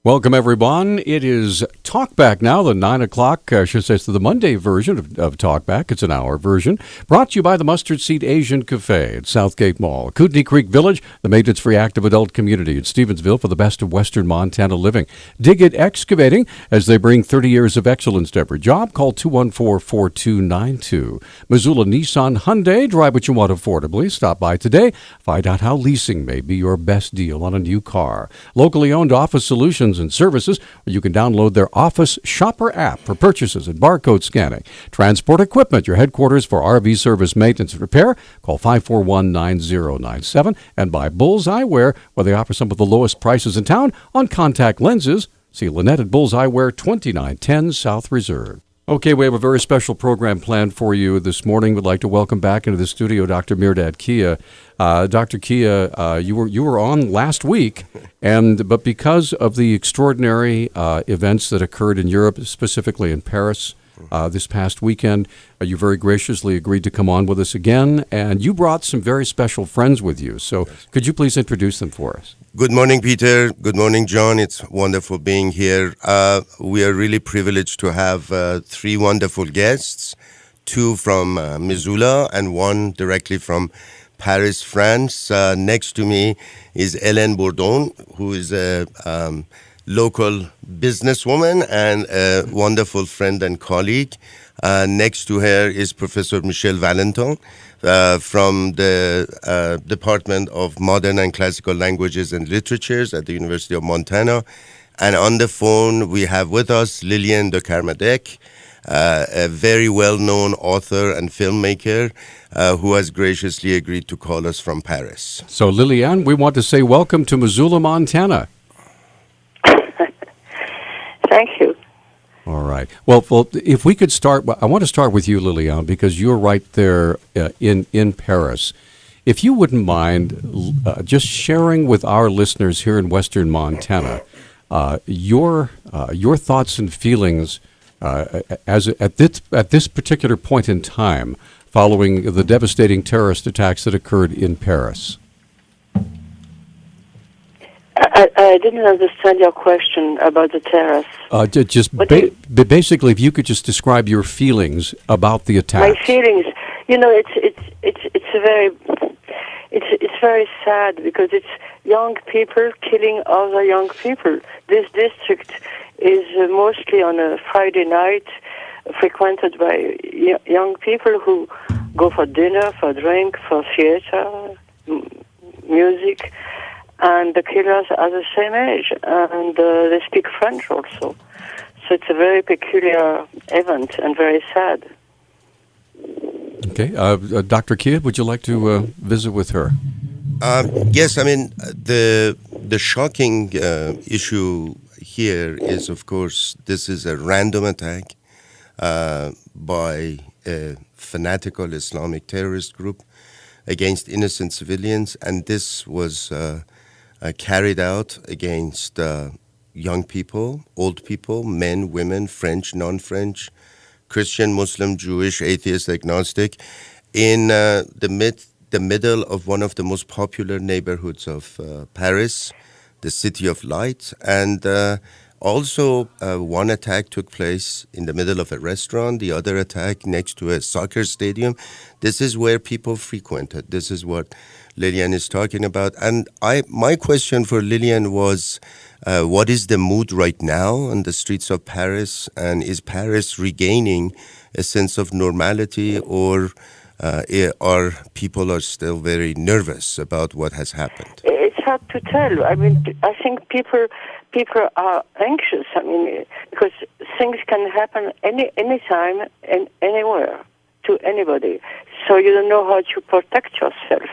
Welcome, everyone. It is Talkback now, the 9 o'clock, I should say, it's the Monday version of Talkback. It's an hour version. Brought to you by the Mustard Seed Asian Cafe at Southgate Mall, Kootenai Creek Village, the maintenance-free active adult community in Stevensville for the best of Western Montana living. Dig It Excavating, as they bring 30 years of excellence to every job. Call 214-4292. Missoula Nissan Hyundai, drive what you want affordably. Stop by today. Find out how leasing may be your best deal on a new car. Locally owned Office Solutions and Services, where you can download their Office Shopper app for purchases and barcode scanning. Transport Equipment, your headquarters for RV service maintenance and repair. Call 541-9097. And by Bulls Eyewear, where they offer some of the lowest prices in town on contact lenses. See Lynette at Bulls Eyewear, 2910 South Reserve. Okay, we have a very special program planned for you this morning. We'd like to welcome back into the studio Dr. Mehrdad Kia. Dr. Kia, you were on last week, but because of the extraordinary events that occurred in Europe, specifically in Paris, this past weekend, you very graciously agreed to come on with us again, and you brought some very special friends with you. So could you please introduce them for us? Good morning, Peter. Good morning, John. It's wonderful being here. We are really privileged to have three wonderful guests, two from Missoula and one directly from Paris, France. Next to me is Helene Bourdon, who is a local businesswoman and a wonderful friend and colleague. Next to her is Professor Michel Valentin from the Department of Modern and Classical Languages and Literatures at the University of Montana. And on the phone, we have with us Liliane de Kermadek, a very well-known author and filmmaker who has graciously agreed to call us from Paris. So, Liliane, we want to say welcome to Missoula, Montana. Thank you. All right. Well, if we could start, I want to start with you, Liliane, because you're right there in Paris. If you wouldn't mind just sharing with our listeners here in Western Montana your thoughts and feelings at this particular point in time following the devastating terrorist attacks that occurred in Paris. I didn't understand your question about the terrace. Basically, if you could just describe your feelings about the attacks. My feelings, it's very sad because it's young people killing other young people. This district is mostly on a Friday night, frequented by young people who go for dinner, for drink, for theater, music. And the killers are the same age, and they speak French also. So it's a very peculiar event and very sad. Okay. Dr. Kia, would you like to visit with her? Yes, I mean, the shocking issue here is, of course, this is a random attack by a fanatical Islamic terrorist group against innocent civilians, and this was carried out against young people, old people, men, women, French, non-French, Christian, Muslim, Jewish, atheist, agnostic, in the middle of one of the most popular neighborhoods of Paris, the City of Light. And also one attack took place in the middle of a restaurant, the other attack next to a soccer stadium. This is where people frequented. This is what Liliane is talking about. And my question for Liliane was, what is the mood right now on the streets of Paris? And is Paris regaining a sense of normality, or are people still very nervous about what has happened? It's hard to tell. I mean, I think people are anxious. I mean, because things can happen anytime and anywhere to anybody. So you don't know how to protect yourself.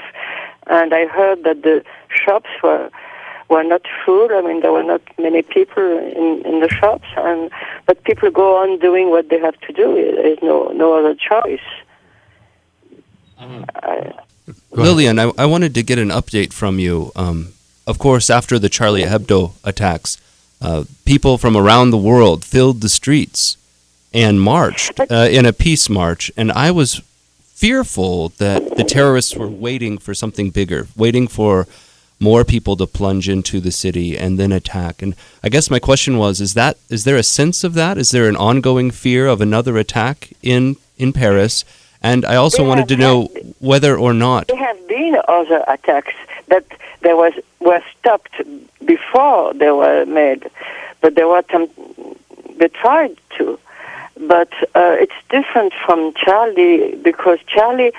And I heard that the shops were not full. I mean, there were not many people in the shops, but people go on doing what they have to do. There is no other choice. Liliane, I wanted to get an update from you. Of course, after the Charlie Hebdo attacks, people from around the world filled the streets and marched in a peace march, and I was fearful that the terrorists were waiting for something bigger, waiting for more people to plunge into the city and then attack. And I guess my question was, is there a sense of that? Is there an ongoing fear of another attack in Paris? And I also wanted to know whether or not... There have been other attacks that were stopped before they were made, but they tried to. But it's different from Charlie, because Charlie,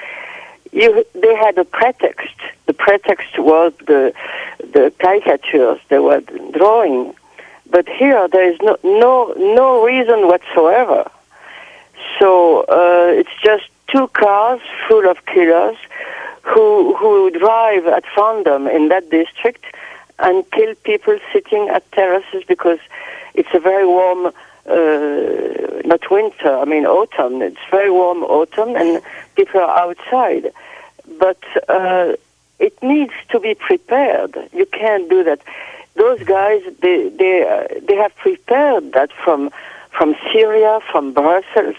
they had a pretext. The pretext was the caricatures they were drawing. But here there is no reason whatsoever. So it's just two cars full of killers who drive at random in that district and kill people sitting at terraces because it's a very warm, not winter, autumn. It's very warm autumn and people are outside. But it needs to be prepared. You can't do that. Those guys, they have prepared that from Syria, from Brussels.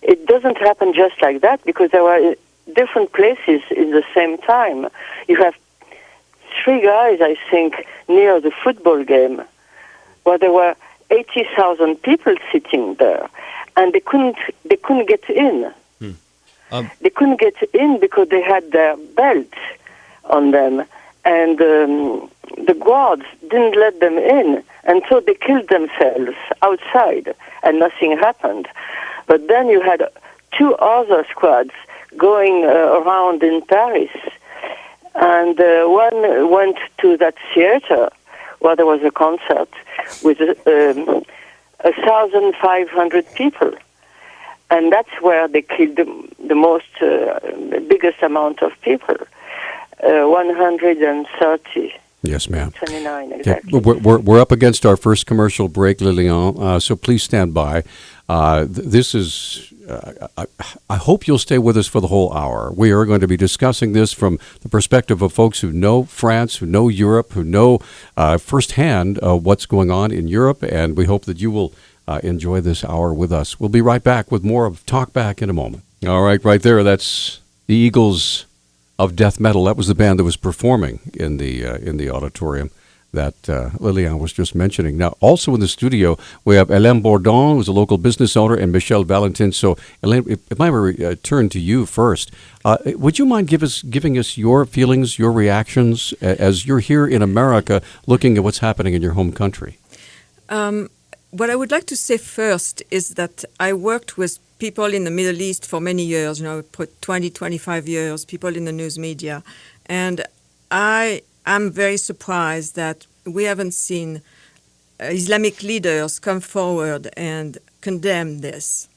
It doesn't happen just like that because there were different places in the same time. You have 3 guys, I think, near the football game where there were 80,000 people sitting there, and they couldn't get in. They couldn't get in because they had their belts on them, and the guards didn't let them in, and so they killed themselves outside, and nothing happened. But then you had 2 other squads going around in Paris, and one went to that theater where there was a concert with 1,500 people, and that's where they killed the biggest amount of people, 130. Yes, ma'am. 29, exactly. We're up against our first commercial break, Liliane, so please stand by. This is, I hope you'll stay with us for the whole hour. We are going to be discussing this from the perspective of folks who know France, who know Europe, who know firsthand what's going on in Europe, and we hope that you will enjoy this hour with us. We'll be right back with more of Talkback in a moment. All right, right there, that's the Eagles of Death Metal. That was the band that was performing in the auditorium that Liliane was just mentioning. Now, also in the studio, we have Helene Bourdon, who's a local business owner, and Michel Valentin. So, Helene, if I were turn to you first, would you mind giving us your feelings, your reactions, as you're here in America looking at what's happening in your home country? What I would like to say first is that I worked with people in the Middle East for many years, 20, 25 years, people in the news media. And I'm very surprised that we haven't seen Islamic leaders come forward and condemn this.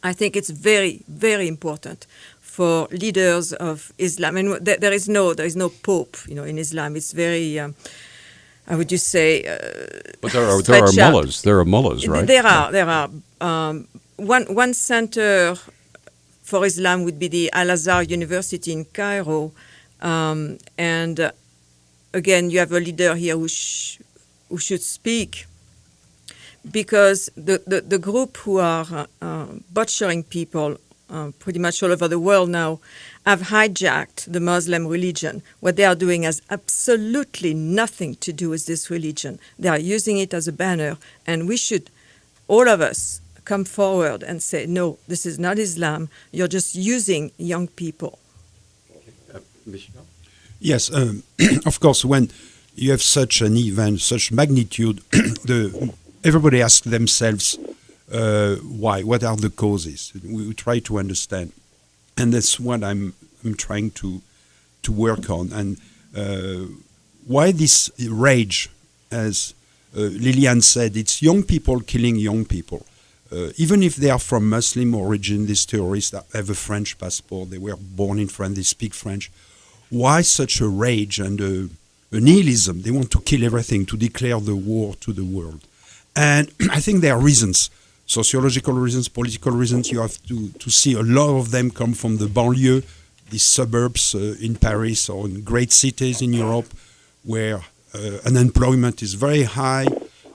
I think it's very, very important for leaders of Islam. And there is no pope, in Islam. It's very... how would you say? But there are mullahs. There are mullahs, right? There are. One center for Islam would be the Al-Azhar University in Cairo, and again, you have a leader here who should speak, because the group who are butchering people pretty much all over the world now have hijacked the Muslim religion. What they are doing has absolutely nothing to do with this religion. They are using it as a banner, and we should, all of us, come forward and say, no, this is not Islam. You're just using young people. Yes, of course, when you have such an event, such magnitude, everybody asks themselves, why? What are the causes? We try to understand. And that's what I'm trying to work on. And why this rage, as Liliane said, it's young people killing young people. Even if they are from Muslim origin, these terrorists have a French passport, they were born in France, they speak French. Why such a rage and a nihilism? They want to kill everything, to declare the war to the world. And I think there are reasons. Sociological reasons, political reasons. You have to see a lot of them come from the banlieue, these suburbs in Paris or in great cities in Europe where unemployment is very high,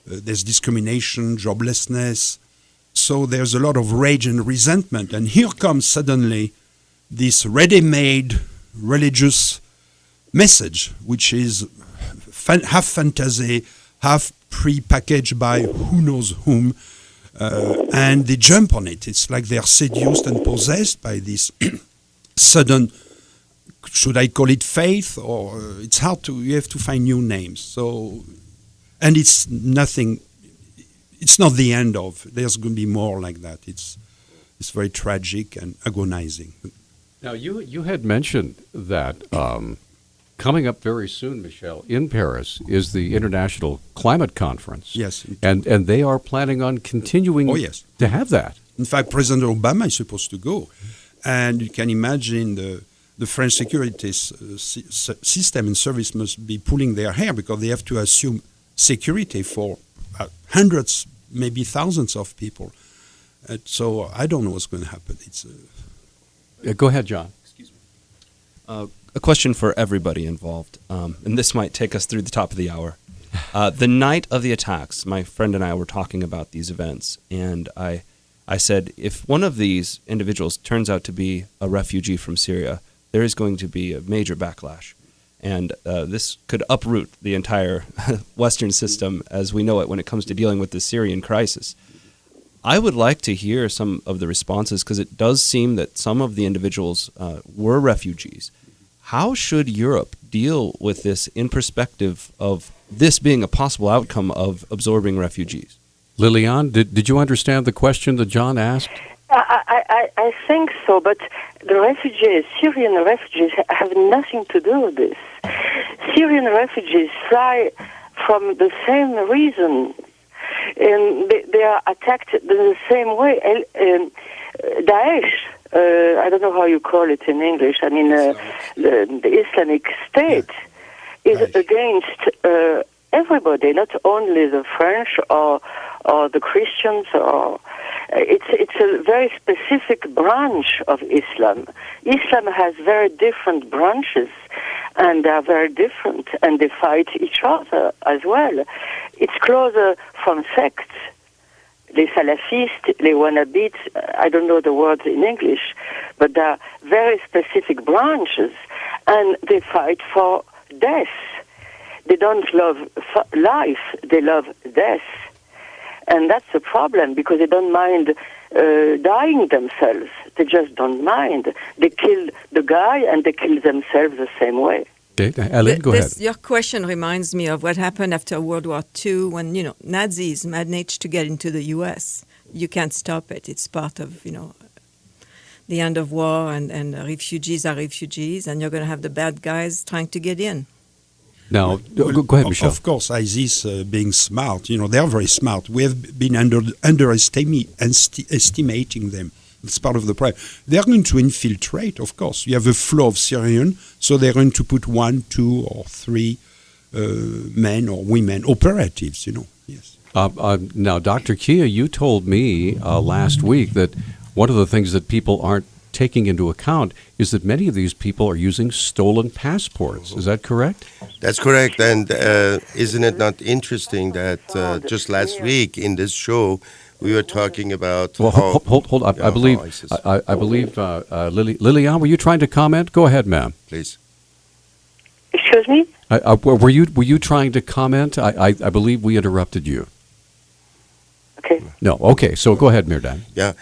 there's discrimination, joblessness. So there's a lot of rage and resentment. And here comes suddenly this ready-made religious message, which is half fantasy, half pre-packaged by who knows whom, and they jump on it. It's like they're seduced and possessed by this sudden, should I call it faith, or it's hard to, you have to find new names. So, and it's nothing, it's not the end of, there's going to be more like that. It's very tragic and agonizing. Now, you had mentioned that coming up very soon, Michel, in Paris is the International Climate Conference. Yes. And they are planning on continuing to have that. In fact, President Obama is supposed to go. And you can imagine the French security system and service must be pulling their hair because they have to assume security for hundreds, maybe thousands of people. So I don't know what's going to happen. It's go ahead, John. Excuse me. A question for everybody involved, and this might take us through the top of the hour. The night of the attacks, my friend and I were talking about these events, and I said, if one of these individuals turns out to be a refugee from Syria, there is going to be a major backlash. And this could uproot the entire Western system as we know it when it comes to dealing with the Syrian crisis. I would like to hear some of the responses because it does seem that some of the individuals were refugees. How should Europe deal with this in perspective of this being a possible outcome of absorbing refugees? Liliane, did you understand the question that John asked? I think so, but the refugees, Syrian refugees, have nothing to do with this. Syrian refugees fly from the same reason, and they are attacked in the same way. Daesh, I don't know how you call it in English, I mean the Islamic State, is against everybody, not only the French or the Christians, or it's a very specific branch of Islam. Islam has very different branches, and they are very different, and they fight each other as well. It's closer from sects. Les salafistes, les wahhabites, I don't know the words in English, but they are very specific branches, and they fight for death. They don't love life, they love death. And that's the problem, because they don't mind dying themselves. They just don't mind. They kill the guy and they kill themselves the same way. Okay, Helene, go ahead. Your question reminds me of what happened after World War II when, Nazis managed to get into the U.S. You can't stop it. It's part of, the end of war, and refugees are refugees, and you're going to have the bad guys trying to get in. Now, go ahead, Michel. Of course, ISIS being smart, they are very smart. We have been underestimating them. It's part of the problem. They're going to infiltrate, of course. You have a flow of Syrian, so they're going to put 1, 2, or 3 men or women, operatives, Yes. Now, Dr. Kia, you told me last week that one of the things that people aren't taking into account is that many of these people are using stolen passports. Is that correct? That's correct. And isn't it not interesting that just last week in this show, we were talking about. Well, hold up. I believe Liliane, were you trying to comment? Go ahead, ma'am. Please. Excuse me? Were you trying to comment? I believe we interrupted you. Okay. No. Okay. So go ahead, Mehrdad. Yeah.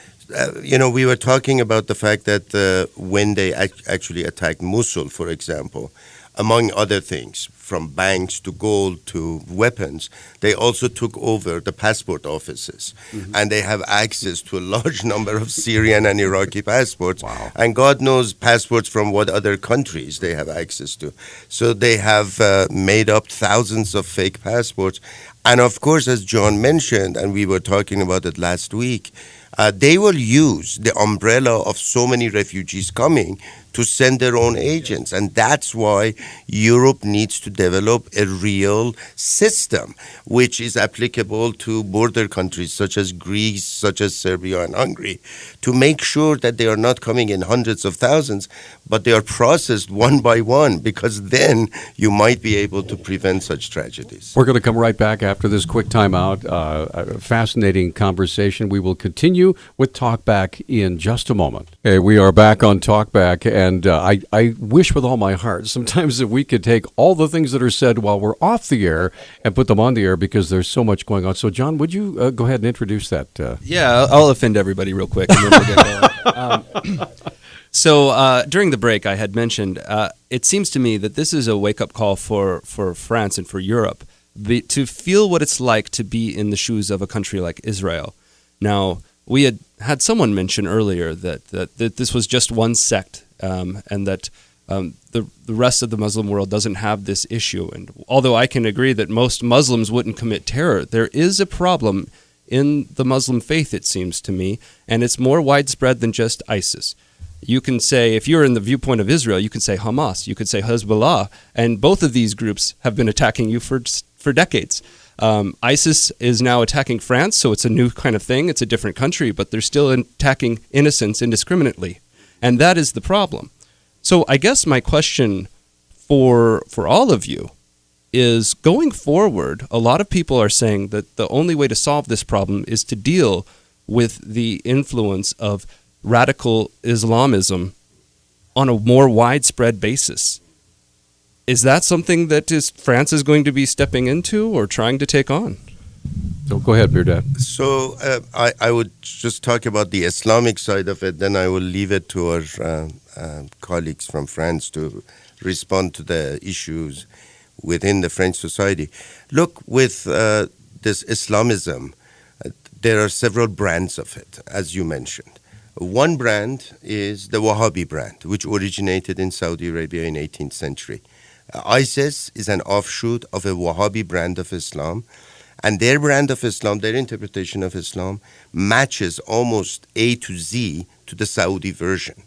We were talking about the fact that when they actually attacked Mosul, for example, among other things, from banks to gold to weapons, they also took over the passport offices. Mm-hmm. And they have access to a large number of Syrian and Iraqi passports. Wow. And God knows passports from what other countries they have access to. So they have made up thousands of fake passports. And of course, as John mentioned, and we were talking about it last week, they will use the umbrella of so many refugees coming to send their own agents. And that's why Europe needs to develop a real system which is applicable to border countries such as Greece, such as Serbia and Hungary, to make sure that they are not coming in hundreds of thousands, but they are processed one by one, because then you might be able to prevent such tragedies. We're going to come right back after after this quick timeout. A fascinating conversation. We will continue with Talkback in just a moment. Okay, we are back on Talkback, and I wish with all my heart sometimes that we could take all the things that are said while we're off the air and put them on the air because there's so much going on. So, John, would you go ahead and introduce that? Yeah, I'll offend everybody real quick, and then we'll get going. So during the break, I had mentioned it seems to me that this is a wake-up call for France and for Europe to feel what it's like to be in the shoes of a country like Israel. Now, we had someone mention earlier that this was just one sect and that the rest of the Muslim world doesn't have this issue. And although I can agree that most Muslims wouldn't commit terror, there is a problem in the Muslim faith, it seems to me, and it's more widespread than just ISIS. You can say, if you're in the viewpoint of Israel, you can say Hamas, you could say Hezbollah, and both of these groups have been attacking you for decades. ISIS is now attacking France, so it's a new kind of thing. It's a different country, but they're still attacking innocents indiscriminately, and that is the problem. So I guess my question for all of you is, going forward, a lot of people are saying that the only way to solve this problem is to deal with the influence of radical Islamism on a more widespread basis. Is that something that France is going to be stepping into or trying to take on? So go ahead, Mehrdad. So I would just talk about the Islamic side of it, then I will leave it to our colleagues from France to respond to the issues within the French society. Look, with this Islamism, there are several brands of it, as you mentioned. One brand is the Wahhabi brand, which originated in Saudi Arabia in 18th century. ISIS is an offshoot of a Wahhabi brand of Islam, and their brand of Islam, their interpretation of Islam, matches almost A to Z to the Saudi version.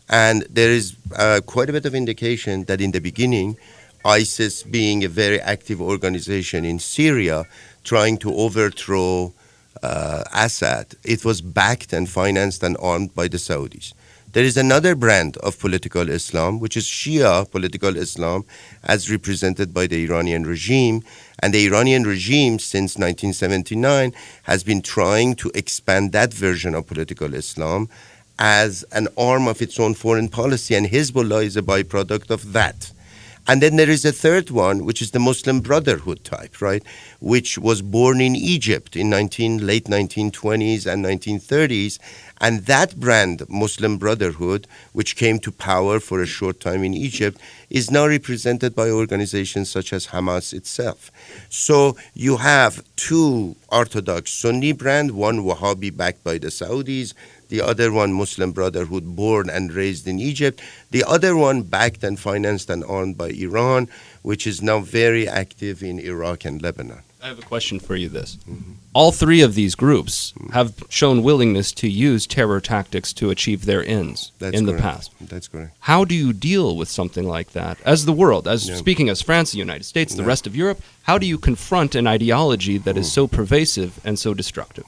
And there is quite a bit of indication that in the beginning, ISIS, being a very active organization in Syria, trying to overthrow Assad, it was backed and financed and armed by the Saudis. There is another brand of political Islam, which is Shia political Islam, as represented by the Iranian regime. And the Iranian regime, since 1979, has been trying to expand that version of political Islam as an arm of its own foreign policy, and Hezbollah is a byproduct of that. And then there is a third one, which is the Muslim Brotherhood type, right, which was born in Egypt in late 1920s and 1930s. And that brand, Muslim Brotherhood, which came to power for a short time in Egypt, is now represented by organizations such as Hamas itself. So you have two Orthodox Sunni brand, one Wahhabi backed by the Saudis, the other one Muslim Brotherhood born and raised in Egypt, the other one backed and financed and owned by Iran, which is now very active in Iraq and Lebanon. I have a question for you this. Mm-hmm. All three of these groups have shown willingness to use terror tactics to achieve their ends the past. That's correct. How do you deal with something like that? As the world, speaking as France, the United States, the rest of Europe, how do you confront an ideology that is so pervasive and so destructive?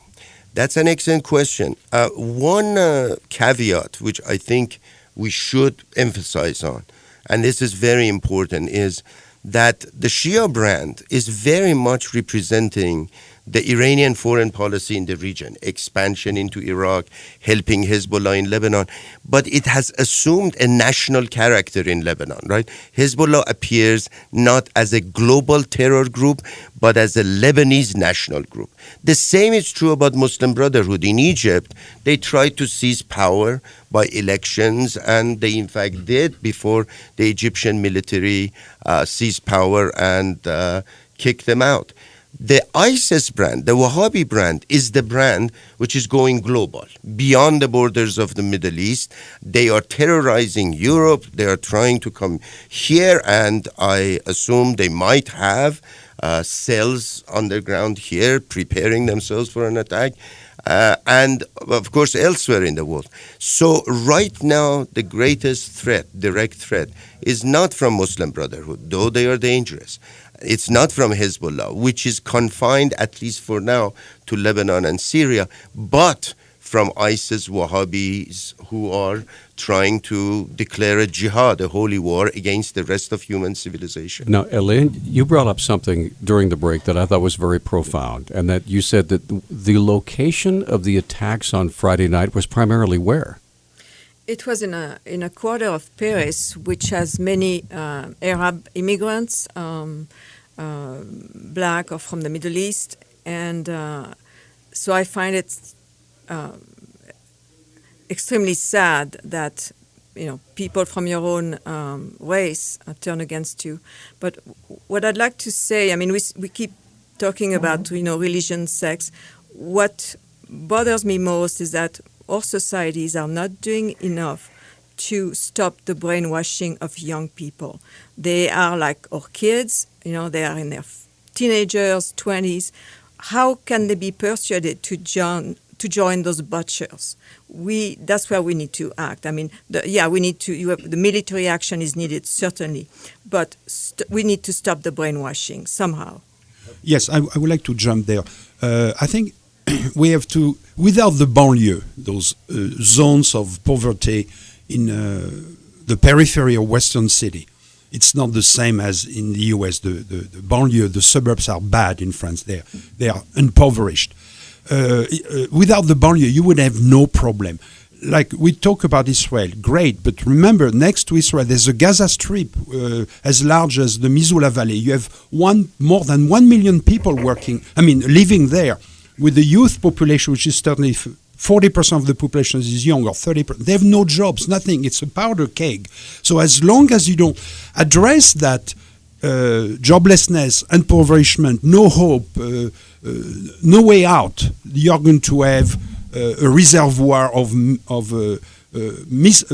That's an excellent question. One caveat, which I think we should emphasize on, and this is very important, is that the Shia brand is very much representing the Iranian foreign policy in the region, expansion into Iraq, helping Hezbollah in Lebanon, but it has assumed a national character in Lebanon, right? Hezbollah appears not as a global terror group, but as a Lebanese national group. The same is true about Muslim Brotherhood. In Egypt, they tried to seize power by elections, and they in fact did before the Egyptian military seized power and kicked them out. The ISIS brand, the Wahhabi brand, is the brand which is going global, beyond the borders of the Middle East. They are terrorizing Europe. They are trying to come here, and I assume they might have cells underground here, preparing themselves for an attack, and of course elsewhere in the world. So right now, the greatest threat, direct threat, is not from Muslim Brotherhood, though they are dangerous. It's not from Hezbollah, which is confined, at least for now, to Lebanon and Syria, but from ISIS Wahhabis who are trying to declare a jihad, a holy war against the rest of human civilization. Now, Helene, you brought up something during the break that I thought was very profound, and that you said that the location of the attacks on Friday night was primarily where? It was in a quarter of Paris, which has many Arab immigrants, black or from the Middle East, and so I find it extremely sad that people from your own race turn against you. But what I'd like to say, I mean, we keep talking about religion, sex. What bothers me most is that our societies are not doing enough to stop the brainwashing of young people. They are like our kids, they are in their teenagers, 20s. How can they be persuaded to join those butchers? That's where we need to act. I mean, we need to. The military action is needed, certainly, but we need to stop the brainwashing somehow. Yes, I would like to jump there. I think we have to, without the banlieue, those zones of poverty in the periphery of Western city. It's not the same as in the U.S. The banlieue, the suburbs are bad in France. They are impoverished. Without the banlieue, you would have no problem. Like we talk about Israel, great, but remember, next to Israel, there's a Gaza Strip as large as the Missoula Valley. You have more than 1 million people living there, with the youth population, which is certainly 40% of the population is young, or 30%. They have no jobs, nothing. It's a powder keg. So as long as you don't address that joblessness, impoverishment, no hope, no way out, you're going to have a reservoir of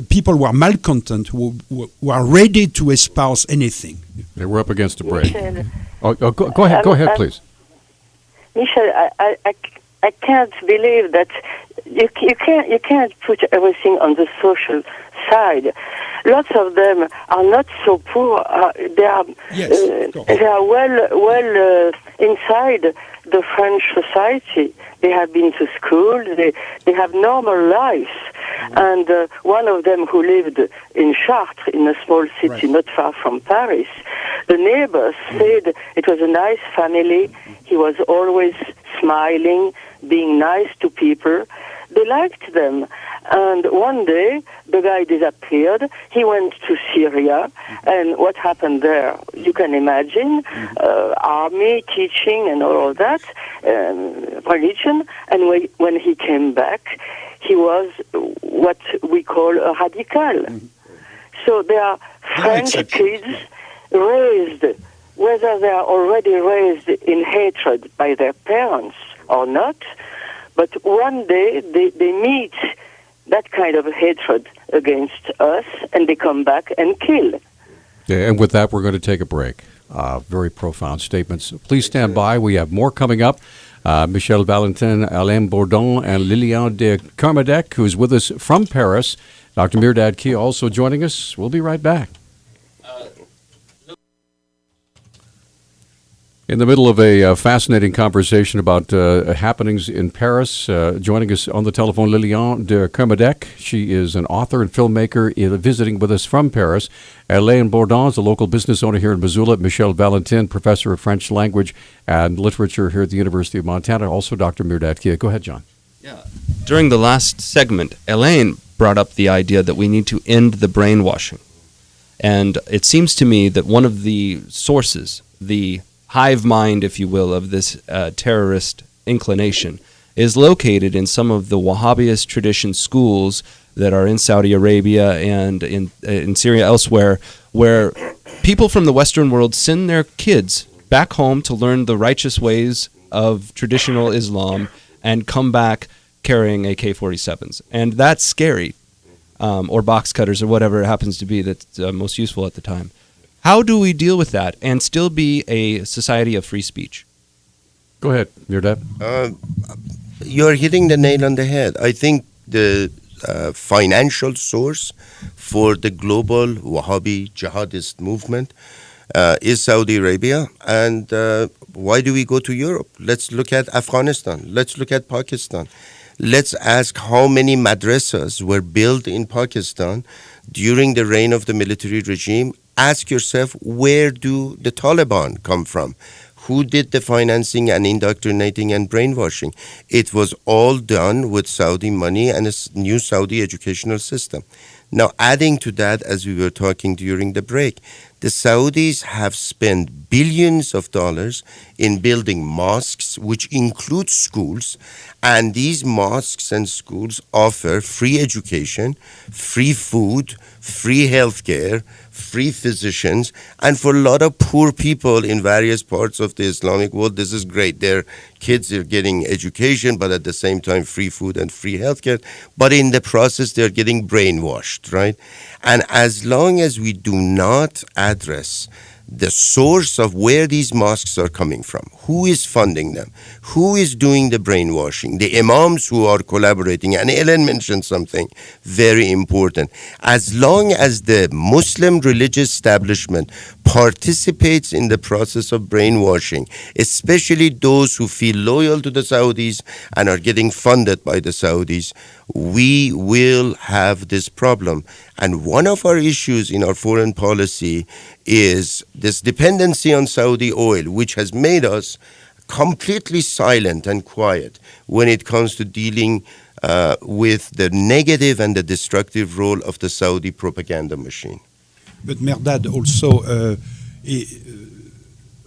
people who are malcontent, who are ready to espouse anything. Yeah, we're up against a break. Michel, Go ahead, please. Michel, I can't believe that you can't put everything on the social side. Lots of them are not so poor. They are well inside the French society. They have been to school. They have normal lives. And one of them who lived in Chartres, in a small city not far from Paris, the neighbors said it was a nice family. He was always smiling, being nice to people. They liked them. And one day, the guy disappeared. He went to Syria. And what happened there? You can imagine. Army, teaching, and all of that. Religion. And when he came back, he was what we call a radical. So they are French kids raised, whether they are already raised in hatred by their parents or not, but one day they meet that kind of hatred against us, and they come back and kill. Yeah, and with that, we're going to take a break. Very profound statements. Please stand by. We have more coming up. Michel, Valentin, Helene Bourdon, and Liliane de Kermadek, who's with us from Paris. Dr. Mehrdad also joining us. We'll be right back. In the middle of a fascinating conversation about happenings in Paris, joining us on the telephone, Liliane de Kermadek. She is an author and filmmaker visiting with us from Paris. Helene Bourdon is a local business owner here in Missoula. Michel Valentin, professor of French language and literature here at the University of Montana. Also, Dr. Mehrdad. Go ahead, John. Yeah. During the last segment, Helene brought up the idea that we need to end the brainwashing. And it seems to me that one of the sources, the hive mind, if you will, of this terrorist inclination is located in some of the Wahhabist tradition schools that are in Saudi Arabia and in Syria, elsewhere, where people from the Western world send their kids back home to learn the righteous ways of traditional Islam and come back carrying AK-47s. And that's scary, or box cutters, or whatever it happens to be that's most useful at the time. How do we deal with that and still be a society of free speech? Go ahead, Mehrdad. You're hitting the nail on the head. I think the financial source for the global Wahhabi jihadist movement is Saudi Arabia. And why do we go to Europe? Let's look at Afghanistan. Let's look at Pakistan. Let's ask how many madrasas were built in Pakistan during the reign of the military regime. Ask yourself, where do the Taliban come from? Who did the financing and indoctrinating and brainwashing? It was all done with Saudi money and a new Saudi educational system. Now, adding to that, as we were talking during the break, the Saudis have spent billions of dollars in building mosques, which include schools, and these mosques and schools offer free education, free food, free healthcare, free physicians, and for a lot of poor people in various parts of the Islamic world, this is great. Their kids are getting education, but at the same time, free food and free healthcare. But in the process, they're getting brainwashed, right? And as long as we do not address the source of where these mosques are coming from, who is funding them, who is doing the brainwashing, the imams who are collaborating, and Ellen mentioned something very important. As long as the Muslim religious establishment participates in the process of brainwashing, especially those who feel loyal to the Saudis and are getting funded by the Saudis, we will have this problem. And one of our issues in our foreign policy is this dependency on Saudi oil, which has made us completely silent and quiet when it comes to dealing with the negative and the destructive role of the Saudi propaganda machine. But Mehrdad also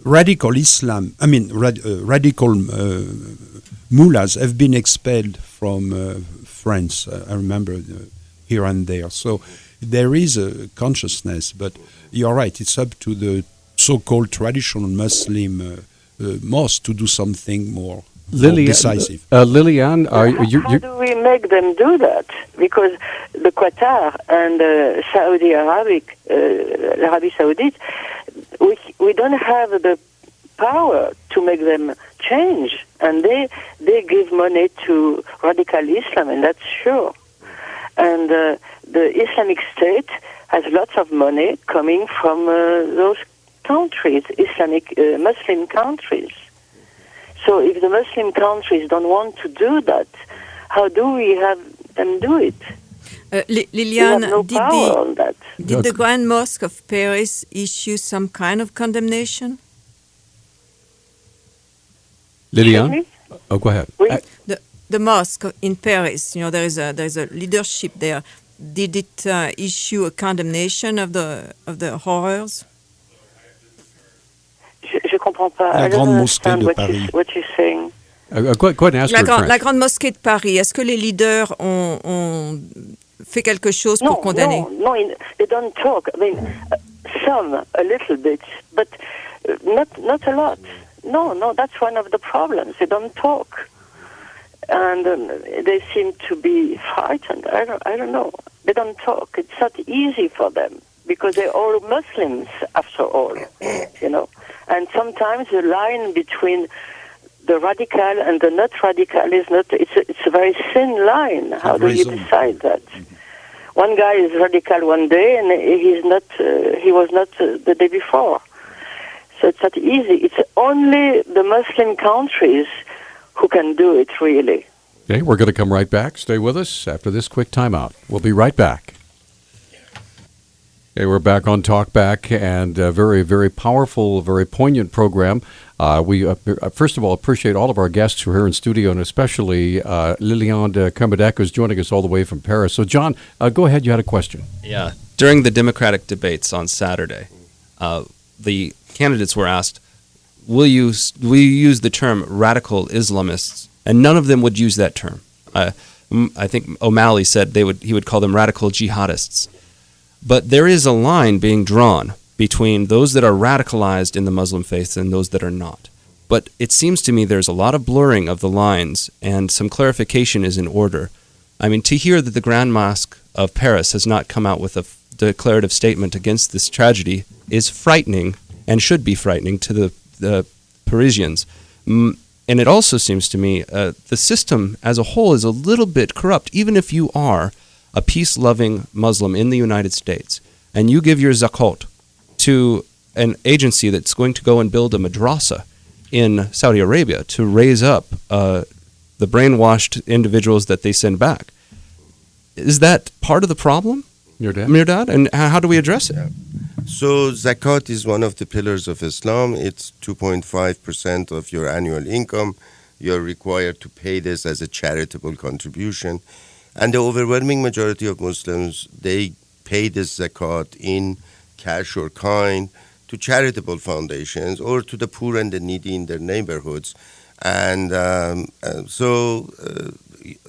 radical Islam, radical mullahs have been expelled from France, I remember, here and there. So there is a consciousness, but you're right, it's up to the so-called traditional Muslim mosque to do something more decisive. Liliane, how do we make them do that? Because the Qatar and Saudi Arabic, Arabia Saudite, we don't have the power to make them change, and they give money to radical Islam, and that's sure. And the Islamic State has lots of money coming from those countries, Islamic Muslim countries. So if the Muslim countries don't want to do that, how do we have them do it? Liliane, no power on that. Did the Grand Mosque of Paris issue some kind of condemnation? Liliane? Oh, go ahead. The mosque in Paris, there is a leadership there. Did it issue a condemnation of the horrors? Je comprends pas. La Grande Mosquée de Paris. What you're saying? Go ahead and ask her. La Grande Mosquée de Paris. Est-ce que les leaders ont fait quelque chose pour condamner? No, they don't talk. I mean, some a little bit, but not a lot. No, that's one of the problems. They don't talk, and they seem to be frightened. I don't know. They don't talk. It's not easy for them because they're all Muslims after all, And sometimes the line between the radical and the not radical is not. It's a very thin line. How do you decide that? One guy is radical one day, and he's not. He was not the day before. So it's not easy. It's only the Muslim countries who can do it, really. Okay, we're going to come right back. Stay with us after this quick timeout. We'll be right back. Okay, we're back on Talkback, and a very, very powerful, very poignant program. We first of all appreciate all of our guests who are here in studio, and especially Liliane Kermadek, who's joining us all the way from Paris. So, John, go ahead. You had a question. Yeah. During the Democratic debates on Saturday, the candidates were asked, will you use the term radical Islamists? And none of them would use that term. I think O'Malley said he would call them radical jihadists. But there is a line being drawn between those that are radicalized in the Muslim faith and those that are not. But it seems to me there's a lot of blurring of the lines, and some clarification is in order. I mean, to hear that the Grand Mosque of Paris has not come out with a declarative statement against this tragedy is frightening, and should be frightening to the Parisians. And it also seems to me the system as a whole is a little bit corrupt. Even if you are a peace-loving Muslim in the United States, and you give your zakat to an agency that's going to go and build a madrasa in Saudi Arabia to raise up the brainwashed individuals that they send back. Is that part of the problem, Mehrdad? And how do we address it? So zakat is one of the pillars of Islam. It's 2.5% of your annual income. You're required to pay this as a charitable contribution. And the overwhelming majority of Muslims, they pay this zakat in cash or kind to charitable foundations or to the poor and the needy in their neighborhoods. And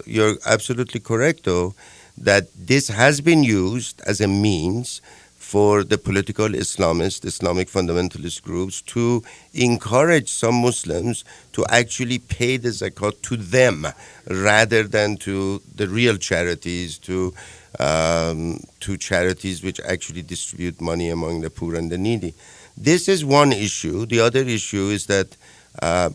you're absolutely correct, though, that this has been used as a means for the political Islamic fundamentalist groups to encourage some Muslims to actually pay the zakat to them rather than to the real charities, to charities which actually distribute money among the poor and the needy. This is one issue. The other issue is that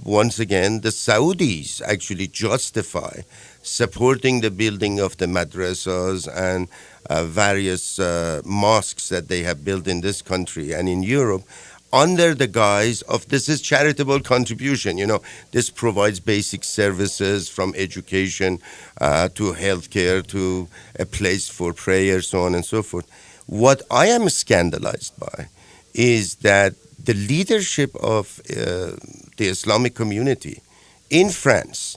once again, the Saudis actually justify supporting the building of the madrasas and various mosques that they have built in this country and in Europe under the guise of this is charitable contribution. You know, this provides basic services from education to healthcare to a place for prayer, so on and so forth. What I am scandalized by is that the leadership of the Islamic community in France,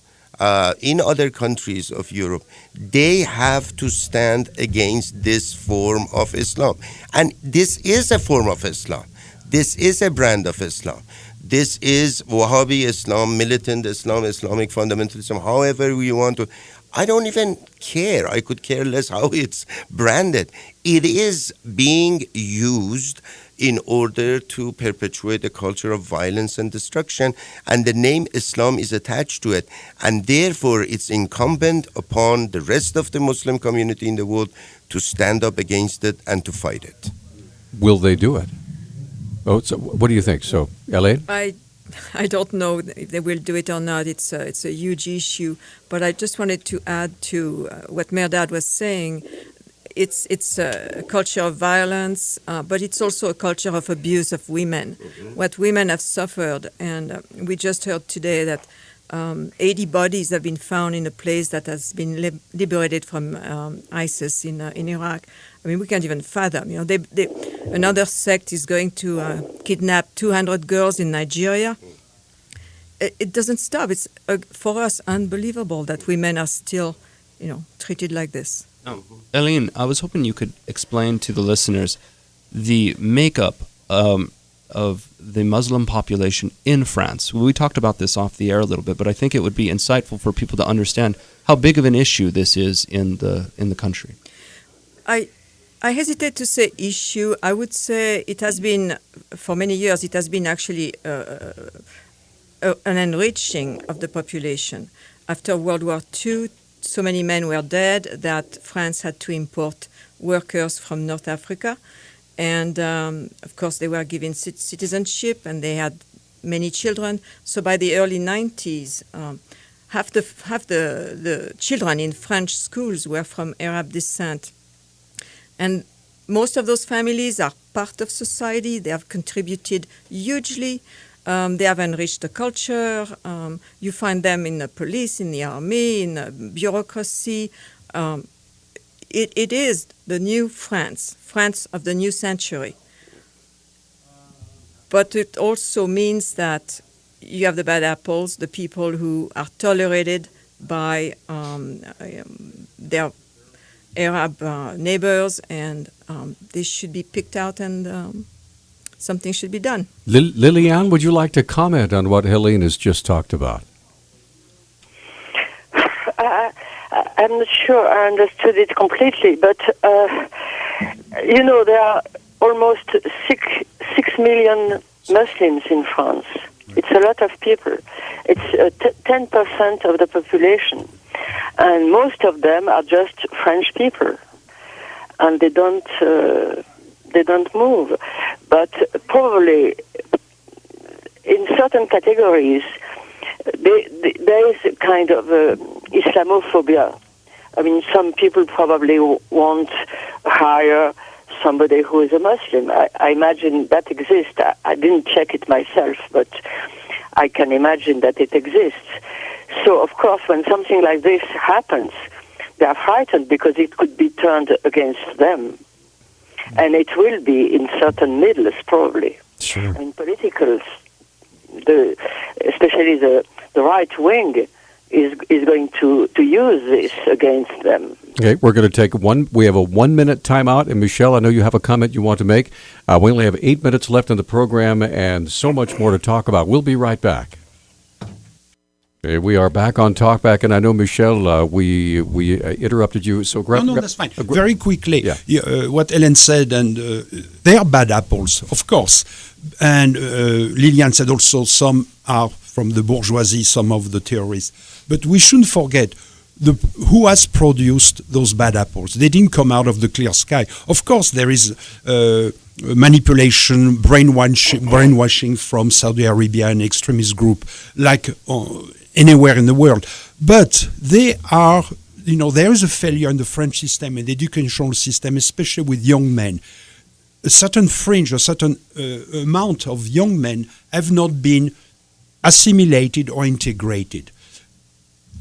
in other countries of Europe, they have to stand against this form of Islam. And this is a form of Islam. This is a brand of Islam. This is Wahhabi Islam, militant Islam, Islamic fundamentalism, however we want to. I don't even care. I could care less how it's branded. It is being used in order to perpetuate a culture of violence and destruction, and the name Islam is attached to it. And therefore, it's incumbent upon the rest of the Muslim community in the world to stand up against it and to fight it. Will they do it? Oh, so what do you think? So, Helene? I don't know if they will do it or not. It's a huge issue. But I just wanted to add to what Mehrdad was saying. It's a culture of violence, but it's also a culture of abuse of women. Mm-hmm. What women have suffered, and we just heard today that 80 bodies have been found in a place that has been liberated from ISIS in Iraq. I mean, we can't even fathom. You know, another sect is going to kidnap 200 girls in Nigeria. It doesn't stop. It's for us unbelievable that women are still, treated like this. Helene, I was hoping you could explain to the listeners the makeup of the Muslim population in France. We talked about this off the air a little bit, but I think it would be insightful for people to understand how big of an issue this is in the country. I hesitate to say issue. I would say it has been, for many years, it has been actually an enriching of the population. After World War II, so many men were dead that France had to import workers from North Africa. And, of course, they were given citizenship and they had many children. So by the early 90s, half the children in French schools were from Arab descent. And most of those families are part of society. They have contributed hugely. They have enriched the culture. You find them in the police, in the army, in the bureaucracy. It is the new France of the new century. But it also means that you have the bad apples, the people who are tolerated by their Arab neighbors, and this should be picked out and something should be done. Liliane, would you like to comment on what Helene has just talked about? I'm not sure I understood it completely, but there are almost 6 million Muslims in France. It's a lot of people. It's 10% of the population. And most of them are just French people, and they don't move. But probably in certain categories, there is a kind of Islamophobia. I mean, some people probably won't hire somebody who is a Muslim. I imagine that exists. I didn't check it myself, but I can imagine that it exists. So, of course, when something like this happens, they are frightened because it could be turned against them. And it will be in certain middles, probably. Sure. And politicals, especially the right wing, is going to use this against them. Okay, we're going to take we have a 1 minute timeout. And Michel, I know you have a comment you want to make. We only have 8 minutes left in the program and so much more to talk about. We'll be right back. Okay, we are back on Talkback, and I know, Michel, we interrupted you. So No, that's fine. Very quickly, Yeah. what Helene said, and they are bad apples, of course. And Liliane said also some are from the bourgeoisie, some of the terrorists. But we shouldn't forget who has produced those bad apples. They didn't come out of the clear sky. Of course, there is manipulation, brainwashing from Saudi Arabia and extremist group, like anywhere in the world. But they are, there is a failure in the French system and the educational system, especially with young men. A certain amount of young men have not been assimilated or integrated.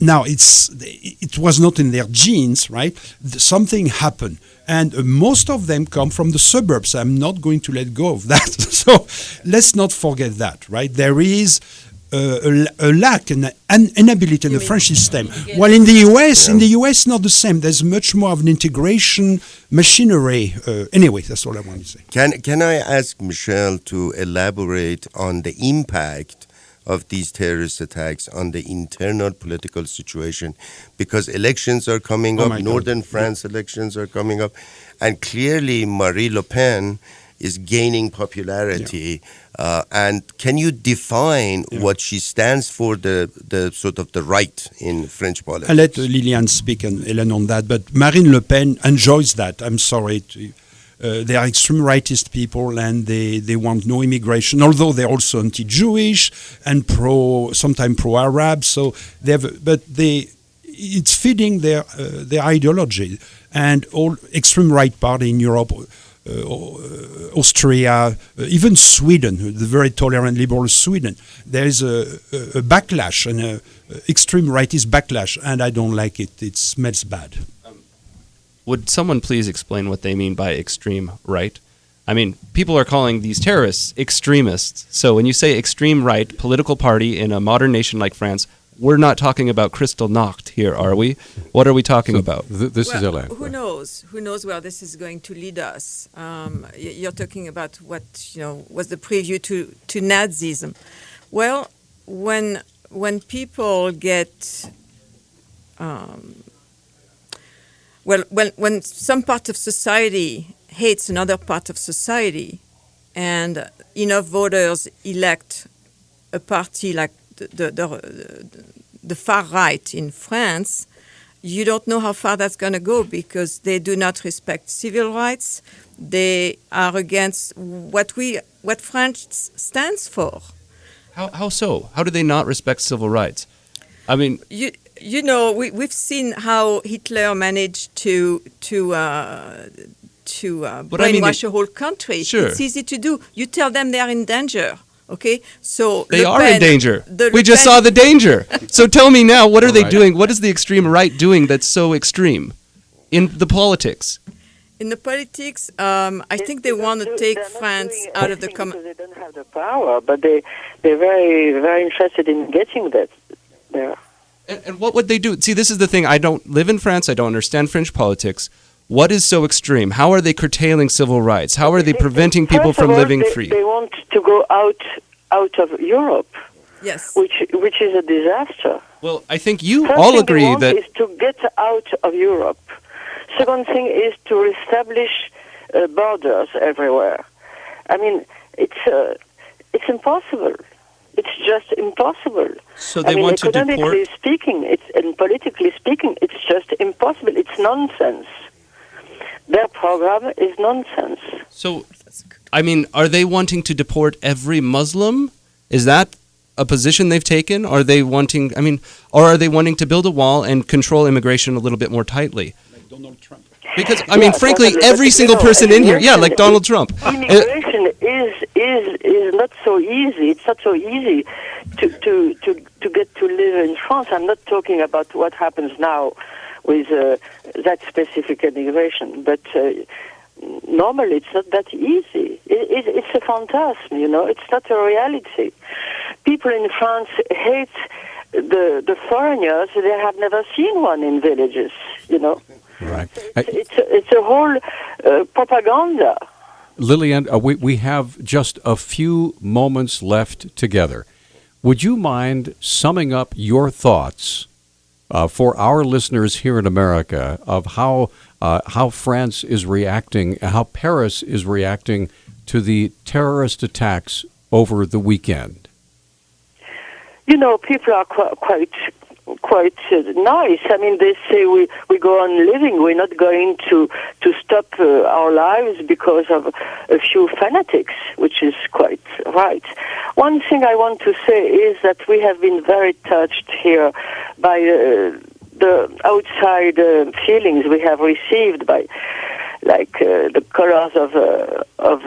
Now, it was not in their genes, right? Something happened. And most of them come from the suburbs. I'm not going to let go of that. So let's not forget that, right? There is a lack, an inability in the French system. While in the US, not the same. There's much more of an integration machinery. Anyway, that's all I want to say. Can I ask Michel to elaborate on the impact of these terrorist attacks on the internal political situation? Because elections are coming up, Northern France elections are coming up, and clearly Marine Le Pen is gaining popularity. And can you define what she stands for, the sort of the right in French politics? I'll let Liliane speak and Hélène on that, but Marine Le Pen enjoys that. I'm sorry. They are extreme rightist people, and they want no immigration, although they're also anti-Jewish and sometimes pro-Arab. So it's feeding their ideology. And all extreme right party in Europe, Austria, even Sweden, the very tolerant liberal Sweden, there is a backlash, an extreme rightist backlash, and I don't like it. It smells bad. Would someone please explain what they mean by extreme right? I mean, people are calling these terrorists extremists. So when you say extreme right, political party in a modern nation like France, we're not talking about Kristallnacht here, are we? What are we talking about? This is Helene. Who knows? Who knows where this is going to lead us? You're talking about what was the preview to Nazism. Well, when people get when some part of society hates another part of society, and enough voters elect a party like the far right in France, you don't know how far that's going to go, because they do not respect civil rights. They are against what France stands for. How so? How do they not respect civil rights? I mean, we've seen how Hitler managed to brainwash a whole country. Sure. It's easy to do. You tell them they are in danger. Okay, so they are in danger. We just saw the danger. So tell me now, what are they doing? What is the extreme right doing that's so extreme in the politics? In the politics, I think they want to take France out of the because they don't have the power, but they're very, very interested in getting that there. And what would they do? See, this is the thing. I don't live in France. I don't understand French politics. What is so extreme? How are they curtailing civil rights? How are they preventing people from living free? They want to go out of Europe. Yes. Which is a disaster. Well, I think you First all thing agree they want that is to get out of Europe. Second thing is to establish borders everywhere. I mean, it's impossible. It's just impossible. So they want to deport. Economically speaking, and politically speaking, it's just impossible. It's nonsense. Their program is nonsense. So, I mean, are they wanting to deport every Muslim? Is that a position they've taken? Are they wanting? Or are they wanting to build a wall and control immigration a little bit more tightly? Like Donald Trump. Because frankly, every single person in here, like Donald Trump. Immigration is not so easy. It's not so easy to to get to live in France. I'm not talking about what happens now with that specific immigration, but normally it's not that easy. It's a phantasm, you know. It's not a reality. People in France hate the foreigners. They have never seen one in villages, you know. Right. It's a whole propaganda. Liliane, we have just a few moments left together. Would you mind summing up your thoughts for our listeners here in America of how France is reacting, how Paris is reacting to the terrorist attacks over the weekend? You know, people are quite nice. I mean, they say we go on living. We're not going to stop our lives because of a few fanatics, which is quite right. One thing I want to say is that we have been very touched here by the outside feelings we have received by, like the colors of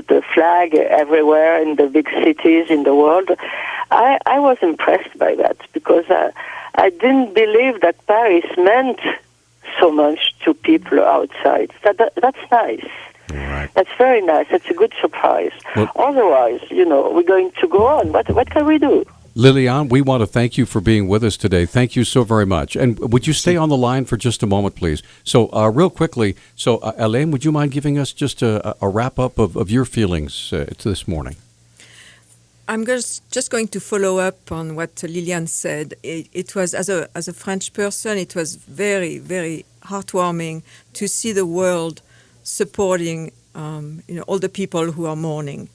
the flag everywhere in the big cities in the world. I was impressed by that because I didn't believe that Paris meant so much to people outside. That's nice. Right. That's very nice. That's a good surprise. Well, otherwise, you know, we're going to go on. What can we do? Liliane, we want to thank you for being with us today. Thank you so very much. And would you stay on the line for just a moment, please? So real quickly, Helene, would you mind giving us just a wrap-up of your feelings this morning? I'm just going to follow up on what Liliane said. It was, as a French person, it was very, very heartwarming to see the world supporting all the people who are mourning.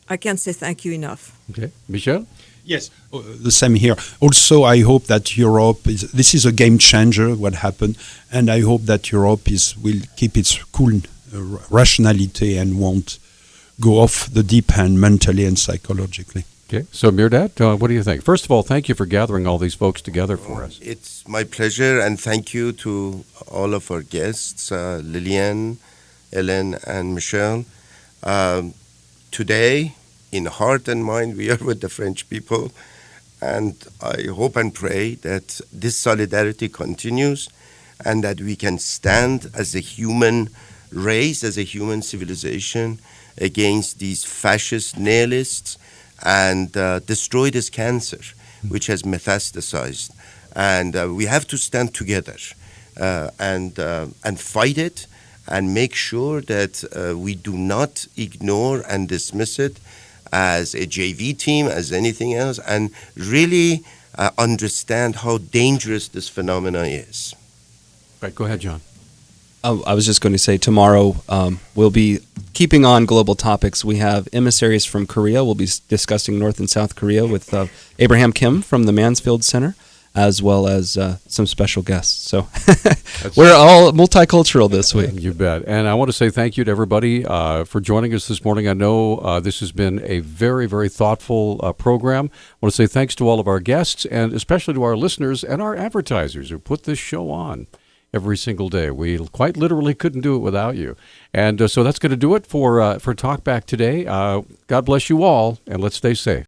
I can't say thank you enough. Okay. Michel? Yes, the same here. Also, I hope that this is a game changer, what happened, and I hope that Europe will keep its cool rationality and won't go off the deep end mentally and psychologically. Okay, so Mehrdad, what do you think? First of all, thank you for gathering all these folks together for us. It's my pleasure, and thank you to all of our guests, Liliane, Helene, and Michel. Today, in heart and mind, we are with the French people, and I hope and pray that this solidarity continues and that we can stand as a human race, as a human civilization, against these fascist nihilists and destroy this cancer, which has metastasized. And we have to stand together and fight it and make sure that we do not ignore and dismiss it as a JV team, as anything else, and really understand how dangerous this phenomena is. Right, go ahead, John. I was just going to say tomorrow we'll be keeping on global topics. We have emissaries from Korea. We'll be discussing North and South Korea with Abraham Kim from the Mansfield Center, as well as some special guests. So we're all multicultural this week. You bet. And I want to say thank you to everybody for joining us this morning. I know this has been a very, very thoughtful program. I want to say thanks to all of our guests and especially to our listeners and our advertisers who put this show on every single day. We quite literally couldn't do it without you. And so that's going to do it for Talkback today. God bless you all, and let's stay safe.